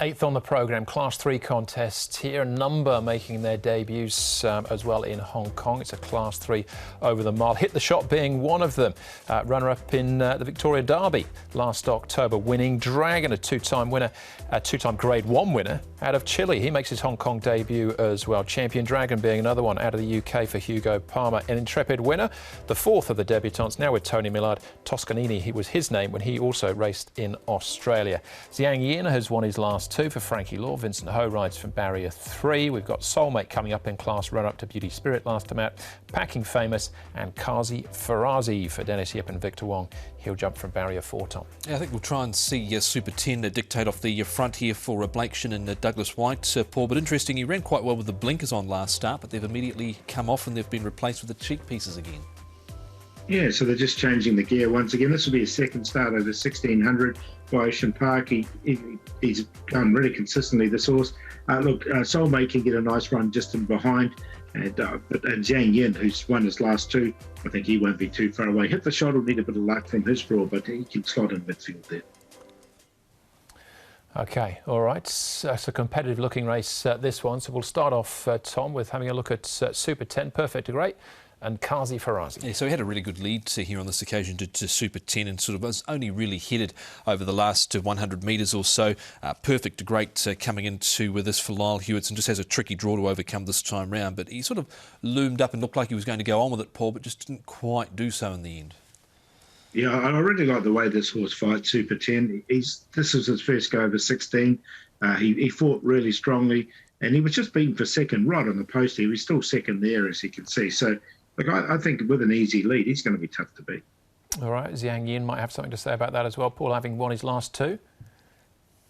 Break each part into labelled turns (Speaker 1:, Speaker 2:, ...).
Speaker 1: Eighth on the programme, Class 3 contest here. A number making their debuts as well in Hong Kong. It's a Class 3 over the mile. Hit the Shot being one of them. Runner-up in the Victoria Derby last October, winning. Dragon, a two-time winner, a two-time Grade 1 winner out of Chile. He makes his Hong Kong debut as well. Champion Dragon being another one out of the UK for Hugo Palmer. An intrepid winner, the fourth of the debutants, now with Tony Millard. Toscanini, he was his name when he also raced in Australia. Zhang Yin has won his last two for Frankie Law. Vincent Ho rides from Barrier 3. We've got Soulmate coming up in class, run-up to Beauty Spirit last time out. Packing Famous and Kazi Farazi for Dennis Yip and Victor Wong. He'll jump from Barrier 4, Tom.
Speaker 2: Yeah, I think we'll try and see Super 10 dictate off the front here for Blake Shin and Douglas White, Paul. But interesting, he ran quite well with the blinkers on last start, but they've immediately come off and they've been replaced with the cheek pieces again.
Speaker 3: Yeah, so they're just changing the gear once again. This will be his second start over 1600 by Ocean Park. He's gone really consistently, this horse. Soulmate can get a nice run just in behind. And Zhang Yin, who's won his last two, I think he won't be too far away. Hit the Shot will need a bit of luck from his draw, but he can slot in midfield there.
Speaker 1: OK, all right. So it's a competitive looking race, this one. So we'll start off, Tom, with having a look at Super 10, Perfect to Great, and Kazi Farazi.
Speaker 2: Yeah, so he had a really good lead here on this occasion to Super 10 and sort of was only really headed over the last 100 metres or so. Perfect to Great coming into with this for Lyle Hewitts and just has a tricky draw to overcome this time round. But he sort of loomed up and looked like he was going to go on with it, Paul, but just didn't quite do so in the end.
Speaker 3: Yeah, I really like the way this horse fights Super 10. This was his first go over 16. He fought really strongly and he was just beaten for second right on the post. He was still second there, as you can see. So, look, I think with an easy lead, he's going to be tough to beat. All
Speaker 1: right, Zhang Yin might have something to say about that as well, Paul, having won his last two.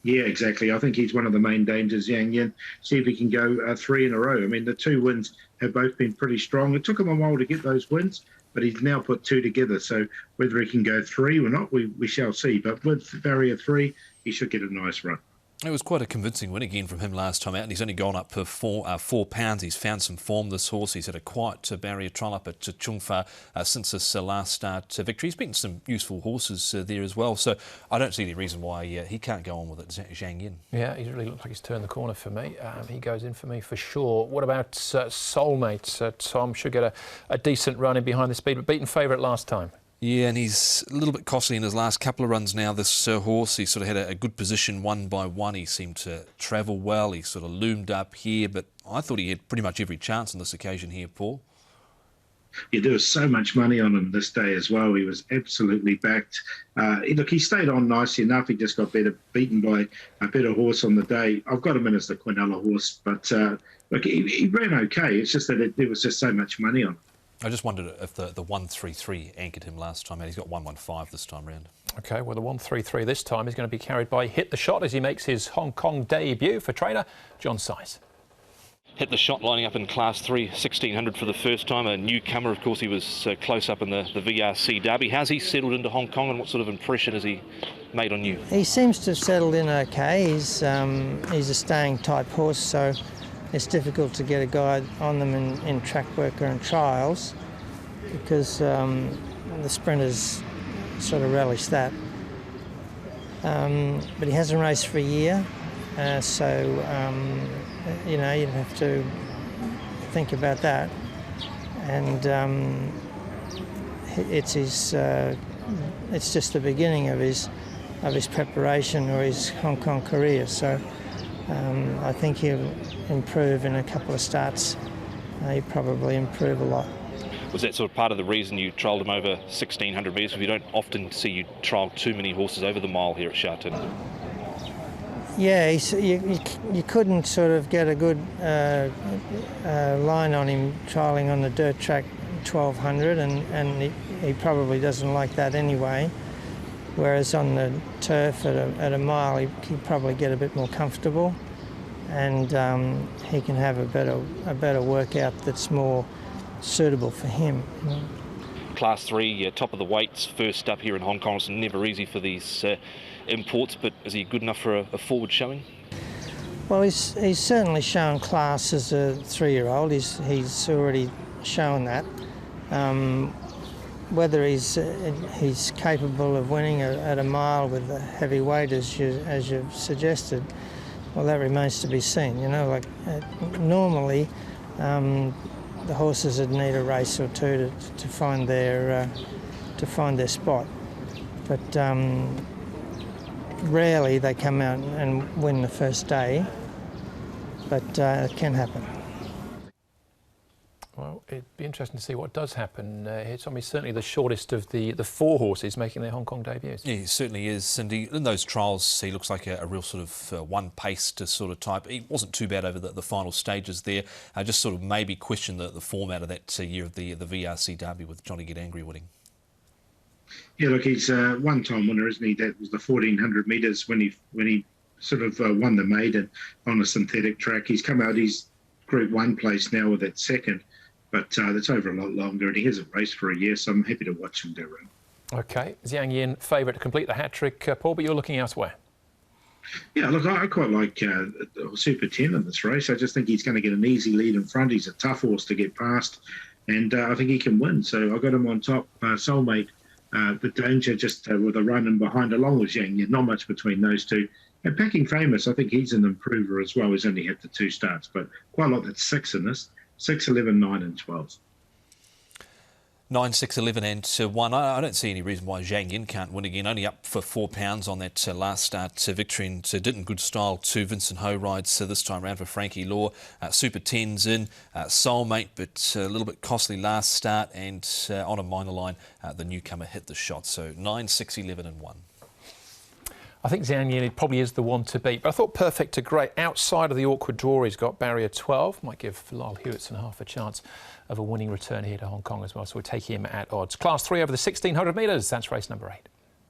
Speaker 3: Yeah, exactly. I think he's one of the main dangers, Zhang Yin. See if he can go 3 in a row. I mean, the two wins have both been pretty strong. It took him a while to get those wins, but he's now put two together. So whether he can go 3 or not, we shall see. But with Barrier 3, he should get a nice run.
Speaker 2: It was quite a convincing win again from him last time out, and he's only gone up per 4 pounds. He's found some form, this horse. He's had a quiet barrier trial up at Chung Fa since this last start victory. He's beaten some useful horses there as well, so I don't see any reason why he can't go on with it, Zhang Yin.
Speaker 1: Yeah, he really looks like he's turned the corner for me. He goes in for me for sure. What about Soulmate? Tom should get a decent run in behind the speed, but beaten favourite last time.
Speaker 2: Yeah, and he's a little bit costly in his last couple of runs now, this horse. He sort of had a good position one by one. He seemed to travel well. He sort of loomed up here, but I thought he had pretty much every chance on this occasion here, Paul.
Speaker 3: Yeah, there was so much money on him this day as well. He was absolutely backed. Look, he stayed on nicely enough. He just got beaten by a better horse on the day. I've got him in as the Quinella horse, but look, he ran okay. It's just that there was just so much money on him.
Speaker 2: I just wondered if the 133 anchored him last time out. He's got 115 this time round. OK, well, the 133 this time is going to be carried by Hit the Shot as he makes his Hong Kong debut for trainer John Size. Hit the Shot lining up in Class 3, 1600 for the first time. A newcomer, of course, he was close up in the VRC Derby. How's he settled into Hong Kong and what sort of impression has he made on you?
Speaker 4: He seems to have settled in OK. He's a staying type horse, so it's difficult to get a guide on them in track work or in trials because the sprinters sort of relish that. But he hasn't raced for a year, so you'd have to think about that. And it's just the beginning of his preparation or his Hong Kong career. So I think he'll improve in a couple of starts. He'll probably improve a lot.
Speaker 5: Was that sort of part of the reason you trialled him over 1600 metres? We don't often see you trial too many horses over the mile here at Sha Tin.
Speaker 4: Yeah, you couldn't sort of get a good line on him trialling on the dirt track 1200, and he probably doesn't like that anyway. Whereas on the turf at a mile, he'd probably get a bit more comfortable, and he can have a better workout that's more suitable for him.
Speaker 5: Class 3, top of the weights, first up here in Hong Kong. It's never easy for these imports, but is he good enough for a forward showing?
Speaker 4: Well, he's certainly shown class as a 3-year-old. He's already shown that. Whether he's capable of winning at a mile with a heavy weight, as you've suggested, well, that remains to be seen. You know, like normally the horses would need a race or two to find their spot, but rarely they come out and win the first day, but it can happen.
Speaker 1: Well, it'd be interesting to see what does happen. It's certainly the shortest of the 4 horses making their Hong Kong debuts.
Speaker 2: Yeah, he certainly is. And in those trials, he looks like a real sort of one-paced sort of type. He wasn't too bad over the final stages there. I just sort of maybe question the format of that year of the VRC Derby with Johnny Get Angry winning.
Speaker 3: Yeah, look, he's a one-time winner, isn't he? That was the 1400 metres when he sort of won the maiden on a synthetic track. He's come out, he's Group 1 place now with that second. But that's over a lot longer, and he hasn't raced for a year, so I'm happy to watch him do it.
Speaker 1: OK, Zhang Yin favourite to complete the hat-trick, Paul, but you're looking elsewhere.
Speaker 3: Yeah, look, I quite like Super 10 in this race. I just think he's going to get an easy lead in front. He's a tough horse to get past, and I think he can win. So I've got him on top. Soulmate, the danger just with a run in behind, along with Zhang Yin. Not much between those two. And Packing Famous, I think he's an improver as well. He's only had the 2 starts, but quite a lot. That's 6 in this. 6, 11, 9 and 12.
Speaker 2: 9, 6, 11 and 1. I don't see any reason why Zhang Yin can't win again. Only up for £4 on that last start victory, and did in good style too. Vincent Ho rides this time round for Frankie Law. Super 10's in. Soulmate, but a little bit costly last start, and on a minor line, the newcomer Hit the Shot. So 9, 6, 11 and 1.
Speaker 1: I think Zhang Yin probably is the one to beat, but I thought Perfect to Great. Outside of the awkward draw, he's got barrier 12. Might give Lyle Hewitson half a chance of a winning return here to Hong Kong as well, so we'll take him at odds. Class 3 over the 1600 metres. That's race number 8.